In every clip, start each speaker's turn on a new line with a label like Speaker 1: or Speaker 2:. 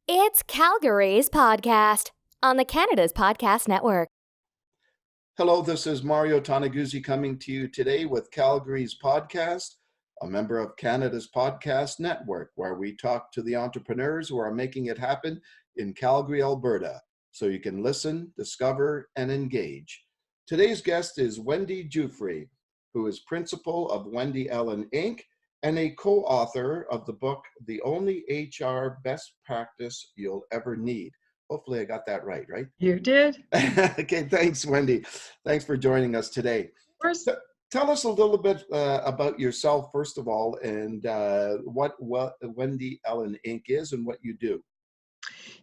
Speaker 1: It's Calgary's podcast on the Canada's Podcast Network.
Speaker 2: Hello, this is Mario Toneguzzi coming to you today with Calgary's podcast, a member of Canada's Podcast Network, where we talk to the entrepreneurs who are making it happen in Calgary, Alberta, so you can listen, discover, and engage. Today's guest is Wendy GIuffre, who is principal of Wendy Ellen Inc. and a co-author of the book, The Only HR Best Practice You'll Ever Need. Hopefully I got that right?
Speaker 3: You did.
Speaker 2: Okay, thanks, Wendy. Thanks for joining us today.
Speaker 3: Of course.
Speaker 2: Tell us a little bit about yourself, first of all, and what Wendy Ellen Inc. is and what you do.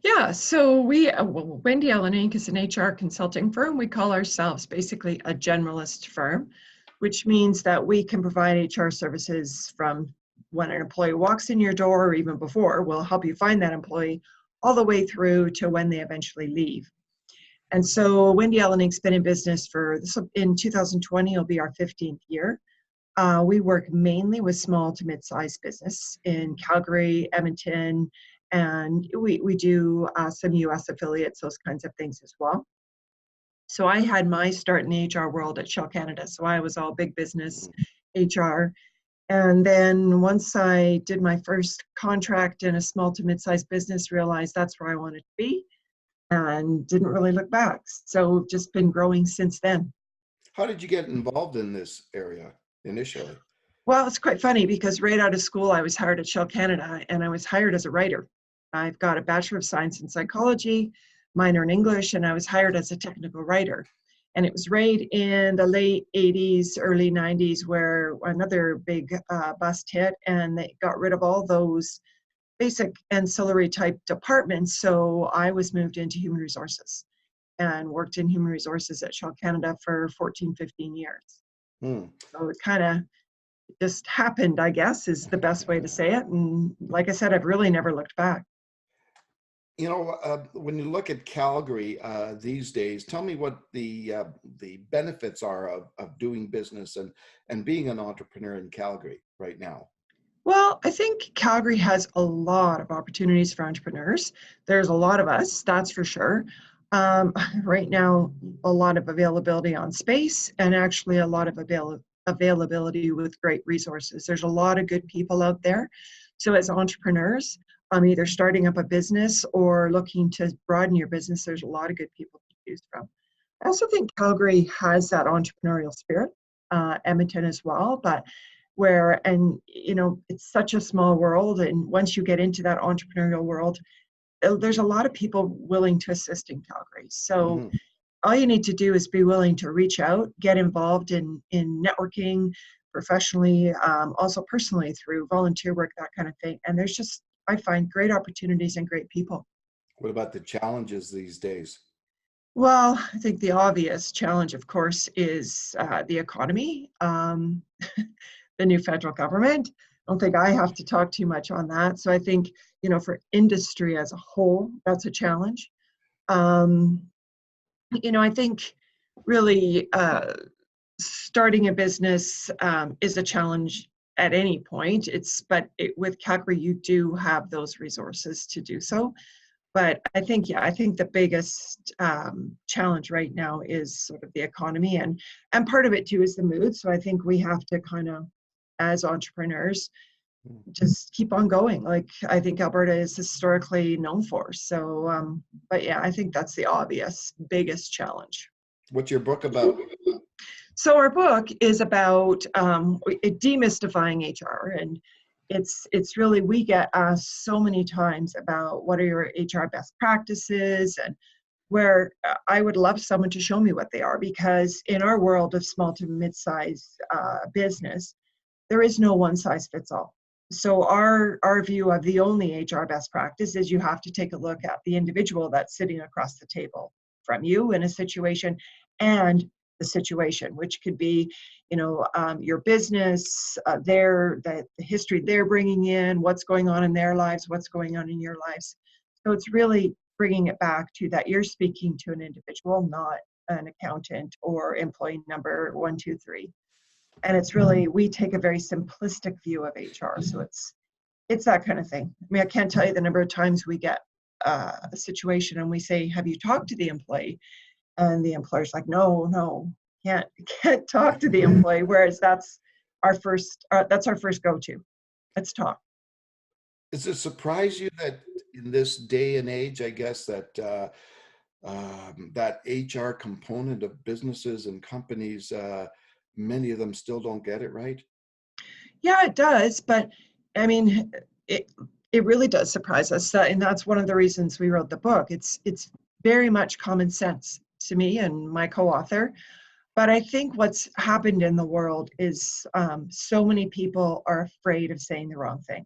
Speaker 3: Yeah, so Wendy Ellen Inc. is an HR consulting firm. We call ourselves basically a generalist firm, which means that we can provide HR services from when an employee walks in your door or even before. We'll help you find that employee all the way through to when they eventually leave. And so Wendy Ellen Inc.'s been in business in 2020, it'll be our 15th year. We work mainly with small to mid-sized business in Calgary, Edmonton, and we do some US affiliates, those kinds of things as well. So I had my start in the HR world at Shell Canada. So I was all big business HR. And then once I did my first contract in a small to mid-sized business, realized that's where I wanted to be and didn't really look back. So just been growing since then.
Speaker 2: How did you get involved in this area initially?
Speaker 3: Well, it's quite funny because right out of school, I was hired at Shell Canada and I was hired as a writer. I've got a Bachelor of Science in Psychology, minor in English, and I was hired as a technical writer. And it was right in the late 80s, early 90s, where another big bust hit and they got rid of all those basic ancillary type departments. So I was moved into human resources and worked in human resources at Shell Canada for 14, 15 years. So it kind of just happened, I guess, is the best way to say it. And like I said, I've really never looked back.
Speaker 2: You know, when you look at Calgary these days, tell me what the benefits are of doing business and being an entrepreneur in Calgary right now.
Speaker 3: Well, I think Calgary has a lot of opportunities for entrepreneurs. There's a lot of us, that's for sure. Right now, a lot of availability on space and actually a lot of availability with great resources. There's a lot of good people out there. So as entrepreneurs, either starting up a business or looking to broaden your business, there's a lot of good people to choose from. I also think Calgary has that entrepreneurial spirit, Edmonton as well, but it's such a small world. And once you get into that entrepreneurial world, there's a lot of people willing to assist in Calgary. So all you need to do is be willing to reach out, get involved in networking professionally, also personally through volunteer work, that kind of thing. And I find great opportunities and great people.
Speaker 2: What about the challenges these days?
Speaker 3: Well, I think the obvious challenge, of course, is the economy, the new federal government. I don't think I have to talk too much on that. So I think, for industry as a whole, that's a challenge. I think really starting a business is a challenge at any point. With Calgary, you do have those resources to do so. But I think the biggest challenge right now is sort of the economy, and part of it too is the mood. So I think we have to kind of, as entrepreneurs, just keep on going. Like I think Alberta is historically known for. So, but yeah, I think that's the obvious biggest challenge.
Speaker 2: What's your book about?
Speaker 3: So our book is about demystifying HR, and it's really, we get asked so many times about what are your HR best practices, and where I would love someone to show me what they are, because in our world of small to mid-sized business, there is no one size fits all. So our view of the only HR best practice is you have to take a look at the individual that's sitting across the table from you in a situation, and the situation, which could be, your business, the history they're bringing in, what's going on in their lives, what's going on in your lives. So it's really bringing it back to that you're speaking to an individual, not an accountant or employee number 123. And it's really, we take a very simplistic view of HR. So it's that kind of thing. I mean, I can't tell you the number of times we get a situation and we say, have you talked to the employee? And the employer's like, no, can't talk to the employee. Whereas that's our first go-to. Let's talk.
Speaker 2: Does it surprise you that in this day and age, I guess that that HR component of businesses and companies, many of them still don't get it right?
Speaker 3: Yeah, it does. But I mean, it really does surprise us. And that's one of the reasons we wrote the book. It's very much common sense to me and my co-author. But I think what's happened in the world is so many people are afraid of saying the wrong thing.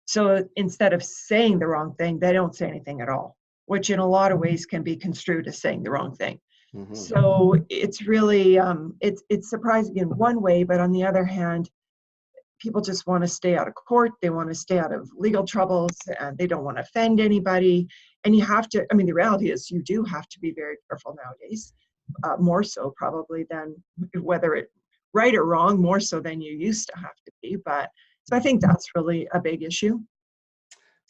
Speaker 3: So instead of saying the wrong thing, they don't say anything at all, which in a lot of ways can be construed as saying the wrong thing.
Speaker 2: Mm-hmm.
Speaker 3: So it's really, it's surprising in one way, but on the other hand, people just want to stay out of court. They want to stay out of legal troubles, and they don't want to offend anybody. And you have to, I mean, the reality is you do have to be very careful nowadays, more so probably than whether it right or wrong, more so than you used to have to be. But so I think that's really a big issue.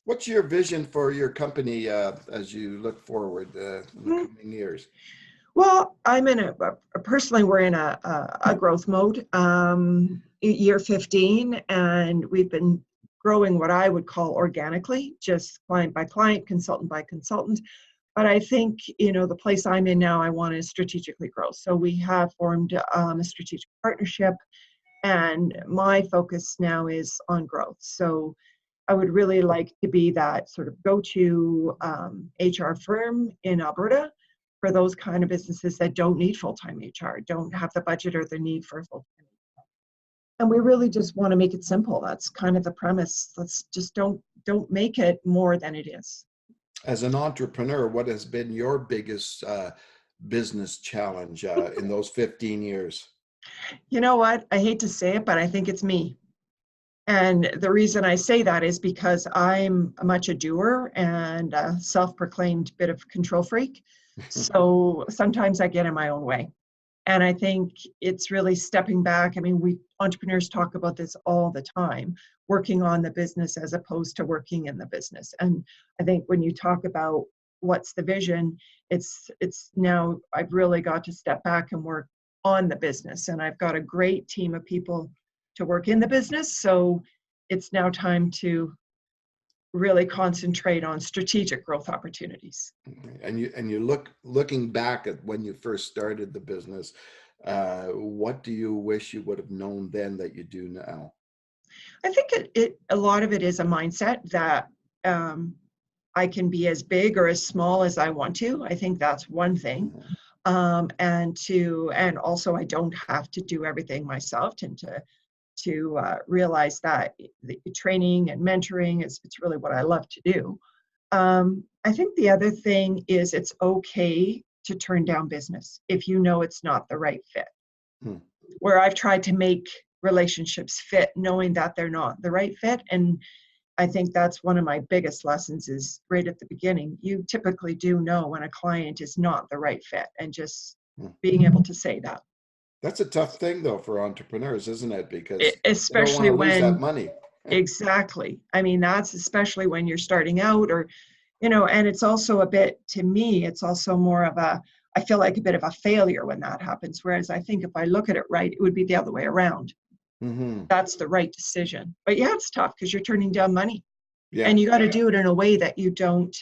Speaker 2: What's your vision for your company as you look forward in the coming years?
Speaker 3: Well, I'm in personally, we're in a growth mode, year 15, and we've been growing what I would call organically, just client by client, consultant by consultant. But I think, the place I'm in now, I want to strategically grow. So we have formed a strategic partnership, and my focus now is on growth. So I would really like to be that sort of go-to HR firm in Alberta for those kind of businesses that don't need full-time HR, don't have the budget or the need for full-time HR. And we really just want to make it simple. That's kind of the premise. Let's just don't make it more than it is.
Speaker 2: As an entrepreneur, what has been your biggest business challenge in those 15 years?
Speaker 3: You know what? I hate to say it, but I think it's me. And the reason I say that is because I'm much a doer and a self-proclaimed bit of control freak. So sometimes I get in my own way. And I think it's really stepping back. I mean, we entrepreneurs talk about this all the time, working on the business as opposed to working in the business. And I think when you talk about what's the vision, it's now I've really got to step back and work on the business. And I've got a great team of people to work in the business. So it's now time to really concentrate on strategic growth opportunities.
Speaker 2: And you looking back at when you first started the business, what do you wish you would have known then that you do now?
Speaker 3: I think a lot of it is a mindset that I can be as big or as small as I want to. I think that's one thing. And also I don't have to do everything myself, and to realize that the training and mentoring it's really what I love to do. I think the other thing is it's okay to turn down business if you know it's not the right fit. Where I've tried to make relationships fit knowing that they're not the right fit. And I think that's one of my biggest lessons is right at the beginning. You typically do know when a client is not the right fit, and just being able to say that.
Speaker 2: That's a tough thing though for entrepreneurs, isn't it? Because
Speaker 3: especially
Speaker 2: they don't want to lose
Speaker 3: when
Speaker 2: that money.
Speaker 3: Exactly. I mean, that's especially when you're starting out, or and it's also a bit, to me, it's also more of I feel like a bit of a failure when that happens. Whereas I think if I look at it right, it would be the other way around. That's the right decision. But yeah, it's tough because you're turning down money.
Speaker 2: Yeah.
Speaker 3: And you got to do it in a way that you don't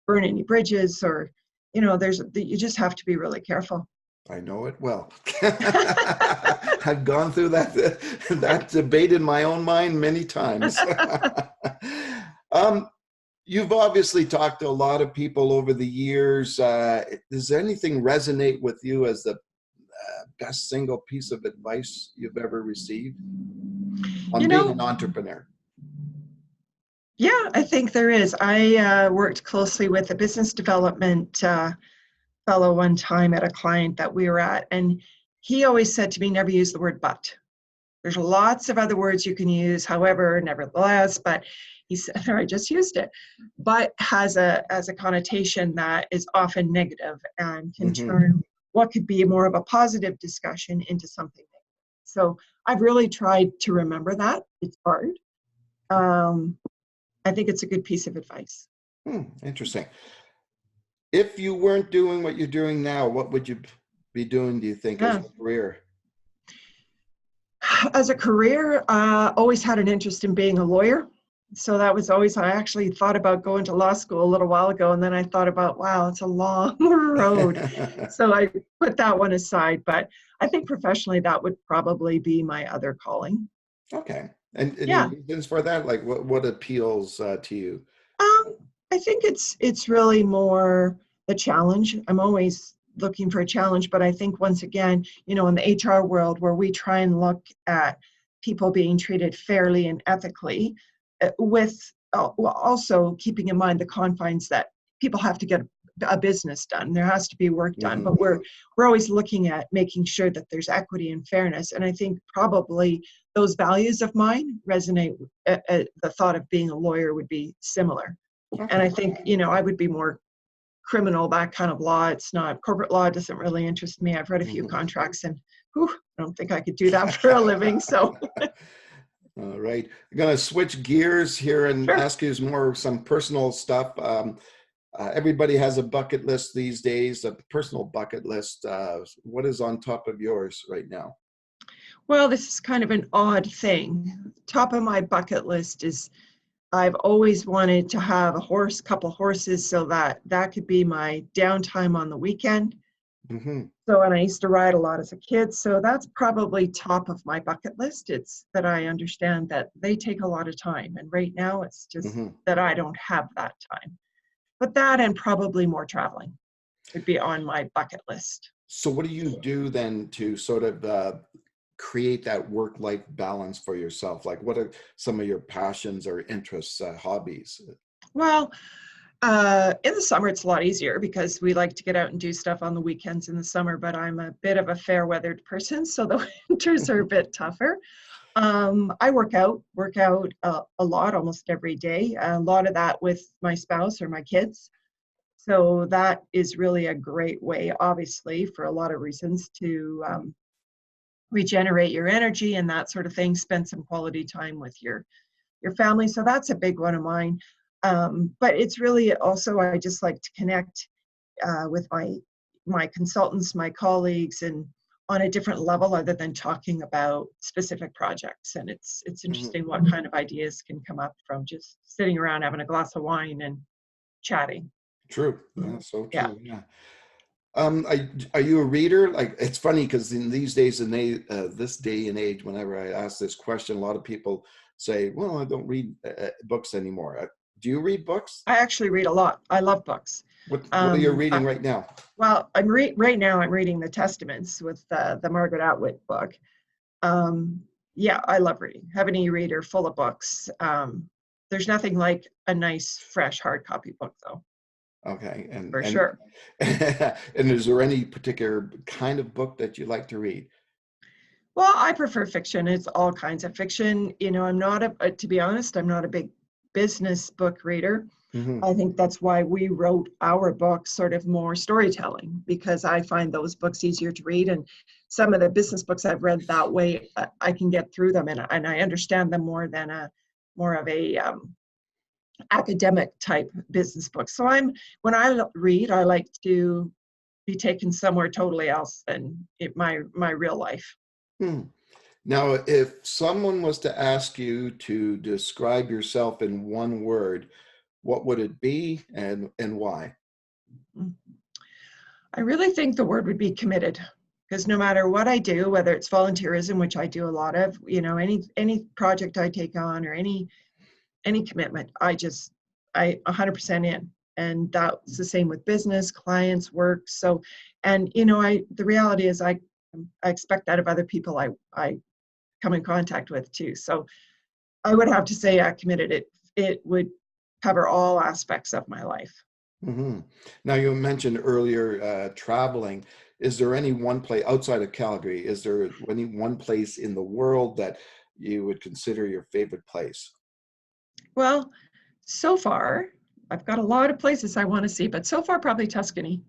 Speaker 3: burn any bridges, or, you just have to be really careful.
Speaker 2: I know it well. I've gone through that debate in my own mind many times. You've obviously talked to a lot of people over the years. Does anything resonate with you as the best single piece of advice you've ever received on being an entrepreneur?
Speaker 3: Yeah, I think there is. I worked closely with a business development fellow one time at a client that we were at, and he always said to me, never use the word but. There's lots of other words you can use, however, nevertheless, but he said, I just used it, but has a connotation that is often negative and can turn what could be more of a positive discussion into something negative. So I've really tried to remember that. It's hard. I think it's a good piece of advice.
Speaker 2: Interesting. If you weren't doing what you're doing now, what would you be doing, do you think, as
Speaker 3: Yeah.
Speaker 2: a career?
Speaker 3: As a career, always had an interest in being a lawyer. So that was always, I actually thought about going to law school a little while ago, and then I thought about, wow, it's a long road. So I put that one aside. But I think professionally, that would probably be my other calling.
Speaker 2: Okay. And any
Speaker 3: Yeah.
Speaker 2: reasons for that? Like what appeals to you?
Speaker 3: I think it's really more the challenge. I'm always looking for a challenge, but I think once again, in the HR world where we try and look at people being treated fairly and ethically, with well, also keeping in mind the confines that people have to get a business done. There has to be work done, but we're always looking at making sure that there's equity and fairness. And I think probably those values of mine resonate. The thought of being a lawyer would be similar. And I think, I would be more criminal, that kind of law. It's not corporate law, doesn't really interest me. I've read a few contracts and I don't think I could do that for a living. So,
Speaker 2: All right. I'm going to switch gears here and
Speaker 3: sure.
Speaker 2: ask you some personal stuff. Everybody has a bucket list these days, a personal bucket list. What is on top of yours right now?
Speaker 3: Well, this is kind of an odd thing. Top of my bucket list is I've always wanted to have couple horses, so that could be my downtime on the weekend. So, and I used to ride a lot as a kid, so that's probably top of my bucket list. It's that I understand that they take a lot of time, and right now it's just that I don't have that time. But that and probably more traveling would be on my bucket list.
Speaker 2: So what do you do then to sort of create that work-life balance for yourself? Like what are some of your passions or interests, hobbies?
Speaker 3: Well, in the summer, it's a lot easier because we like to get out and do stuff on the weekends in the summer, but I'm a bit of a fair weathered person, so the winters are a bit tougher. I work out a lot, almost every day, a lot of that with my spouse or my kids. So that is really a great way, obviously, for a lot of reasons to regenerate your energy and that sort of thing, spend some quality time with your family. So that's a big one of mine. But it's really also, I just like to connect with my consultants, my colleagues, and on a different level other than talking about specific projects. And it's interesting what kind of ideas can come up from just sitting around having a glass of wine and chatting.
Speaker 2: True. Yeah, so
Speaker 3: Yeah.
Speaker 2: true. Yeah. Are you a reader? Like, it's funny because in these days and this day and age, whenever I ask this question, a lot of people say, "Well, I don't read books anymore." Do you read books?
Speaker 3: I actually read a lot. I love books.
Speaker 2: What are you reading right now?
Speaker 3: Well, right now I'm reading the Testaments with the Margaret Atwood book. Yeah, I love reading. Have an e-reader full of books. There's nothing like a nice, fresh hard copy book, though.
Speaker 2: Okay,
Speaker 3: For sure.
Speaker 2: And is there any particular kind of book that you like to read?
Speaker 3: Well, I prefer fiction. It's all kinds of fiction. I'm not to be honest, I'm not a big business book reader. I think that's why we wrote our books sort of more storytelling, because I find those books easier to read. And some of the business books I've read that way, I can get through them and I understand them more than more of a academic type business book. So when I read, I like to be taken somewhere totally else than my real life.
Speaker 2: Now, if someone was to ask you to describe yourself in one word, what would it be and why?
Speaker 3: I really think the word would be committed, because no matter what I do, whether it's volunteerism, which I do a lot of, any project I take on or any commitment, I 100% in. And that's the same with business, clients, work. So, and the reality is I expect that of other people I come in contact with too. So I would have to say I committed. It would cover all aspects of my life.
Speaker 2: Now, you mentioned earlier traveling. Is there any one place outside of Calgary? Is there any one place in the world that you would consider your favorite place?
Speaker 3: Well, so far, I've got a lot of places I want to see, but so far probably Tuscany.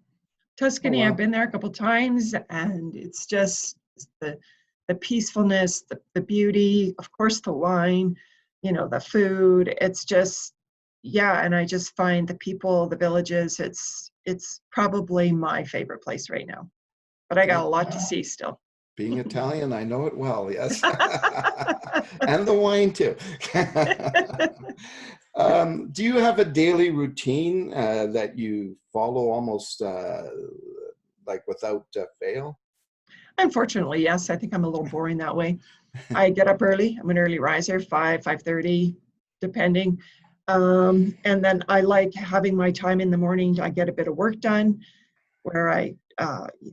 Speaker 3: Tuscany,
Speaker 2: Oh, wow.
Speaker 3: I've been there a couple times, and it's just the peacefulness, the beauty, of course, the wine, the food. It's just, yeah, and I just find the people, the villages, it's probably my favorite place right now. But I got
Speaker 2: Okay.
Speaker 3: a lot to see still.
Speaker 2: Being Italian, I know it well, yes. And the wine too. Do you have a daily routine that you follow almost like without fail?
Speaker 3: Unfortunately, yes, I think I'm a little boring that way. I get up early. I'm an early riser, 5:30, depending. And then I like having my time in the morning. I get a bit of work done where I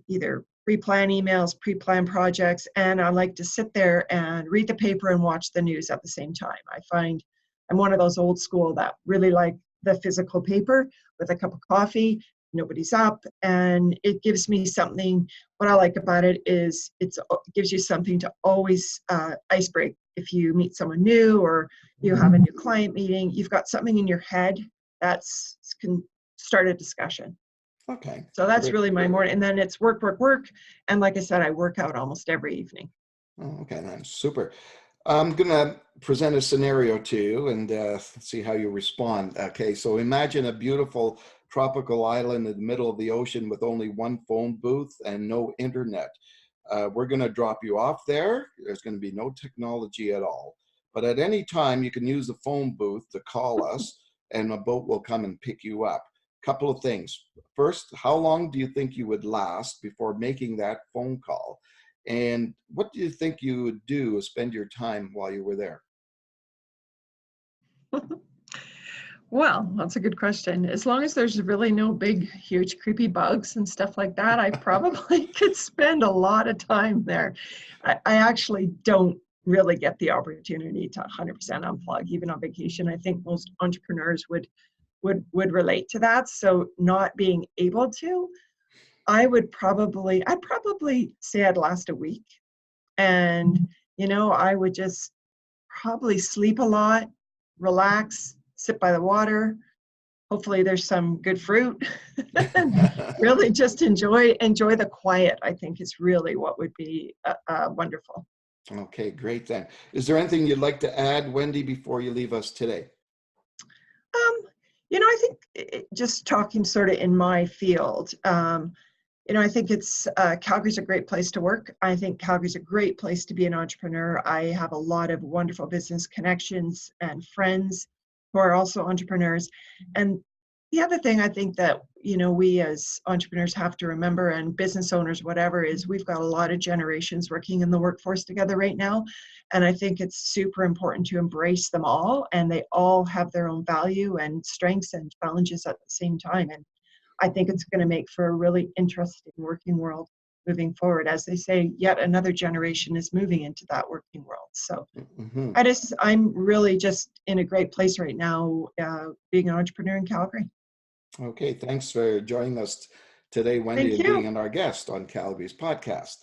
Speaker 3: either pre-plan emails, pre-plan projects, and I like to sit there and read the paper and watch the news at the same time. I find I'm one of those old school that really like the physical paper with a cup of coffee, nobody's up, and it gives me something. What I like about it is it gives you something to always ice break. If you meet someone new or you have a new client meeting, you've got something in your head that's can start a discussion.
Speaker 2: Okay.
Speaker 3: So that's
Speaker 2: Great.
Speaker 3: really my morning. And then it's work, work, work. And like I said, I work out almost every evening.
Speaker 2: Oh, okay, nice. Super. I'm going to present a scenario to you and see how you respond. Okay, so imagine a beautiful tropical island in the middle of the ocean with only one phone booth and no internet. We're going to drop you off there. There's going to be no technology at all. But at any time, you can use the phone booth to call us, and a boat will come and pick you up. Couple of things. First, how long do you think you would last before making that phone call? And what do you think you would do, spend your time while you were there?
Speaker 3: Well, that's a good question. As long as there's really no big, huge, creepy bugs and stuff like that, I probably could spend a lot of time there. I actually don't really get the opportunity to 100% unplug, even on vacation. I think most entrepreneurs would relate to that. So not being able to, I'd probably say I'd last a week. And, I would just probably sleep a lot, relax, sit by the water. Hopefully there's some good fruit and really just enjoy the quiet, I think is really what would be wonderful.
Speaker 2: Okay, great then. Is there anything you'd like to add, Wendy, before you leave us today?
Speaker 3: Um, I think just talking sort of in my field, I think it's Calgary's a great place to work. I think Calgary's a great place to be an entrepreneur. I have a lot of wonderful business connections and friends who are also entrepreneurs. And the other thing I think that, we as entrepreneurs have to remember, and business owners, whatever, is we've got a lot of generations working in the workforce together right now. And I think it's super important to embrace them all. And they all have their own value and strengths and challenges at the same time. And I think it's going to make for a really interesting working world moving forward. As they say, yet another generation is moving into that working world. So
Speaker 2: Mm-hmm.
Speaker 3: I'm really just in a great place right now, being an entrepreneur in Calgary.
Speaker 2: Okay, thanks for joining us today, Wendy,
Speaker 3: Thank
Speaker 2: and
Speaker 3: you.
Speaker 2: being our guest on Calgary's podcast.